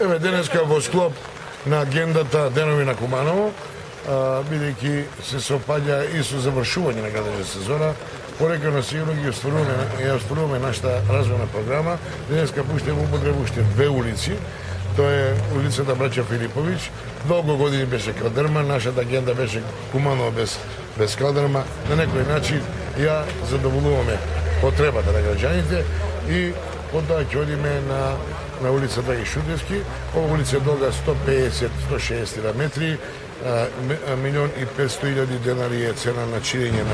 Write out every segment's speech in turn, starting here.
Еве денеска во склоп на агендата Денови на Куманово, бидејќи се соопаѓа и со завршување на градежна сезона, порекано сигурно ги остваруваме нашата развојна програма. Денеска пуштаме во употребу уште две улици. Тоа е улицата Браќа Филиповиќ. Долго години беше калдрма, нашата агенда беше Куманово без калдрма. На некој начин ја задоволуваме потребата на граѓаните и потоа ќе одиме на улица Драги Шутевски. Ова улица е долга 150-160 метри, 1.500.000 денари е цена на чирење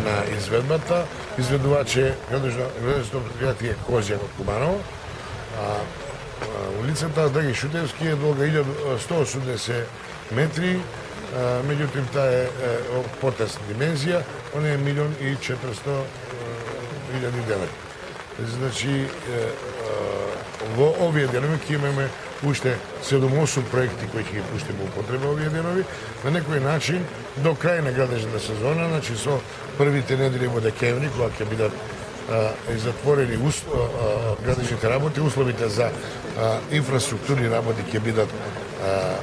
на изведбата. Изведувач е градежно предпријатие Козјак од Куманово. Улицата Драги Шутевски е долга 180 метри, меѓутоа таа е потесна димензија, она е 1.400.000 денари. Значи, во овие денови ќе имаме уште 7-8 проекти кои ќе ги пуштиме во употреба овие денови. На некој начин, до крај на градежната сезона, значи со првите недели во декември, кога ќе бидат затворени градежните работи, условите за инфраструктурни работи ќе бидат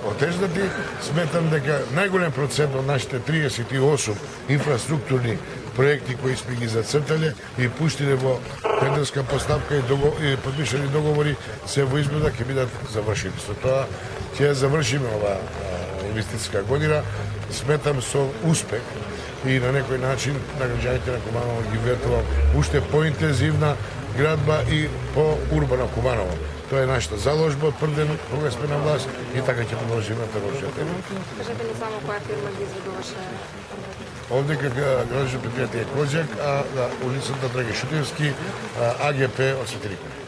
отежнати. Сметам дека најголем процент од нашите 38 инфраструктурни проекти кои сме ги зацртале и пуштиле во тендерска поставка и подпишани договори се во изгледа ќе бидат завршени. Со тоа ќе завршиме оваа инвестицијска година, сметам со успех и на некој начин на граѓаните на Куманово ги ветувам уште поинтензивна градба и по-урбана Куманово. Тоа е нашата заложба од прв ден кога сме на власт и така ќе продолжиме да работиме. Кажете ми само која фирма ги изведуваше? Овде градежно предпријатие Козјак, а улицата Драги Шутевски, АГП од Свети Никола.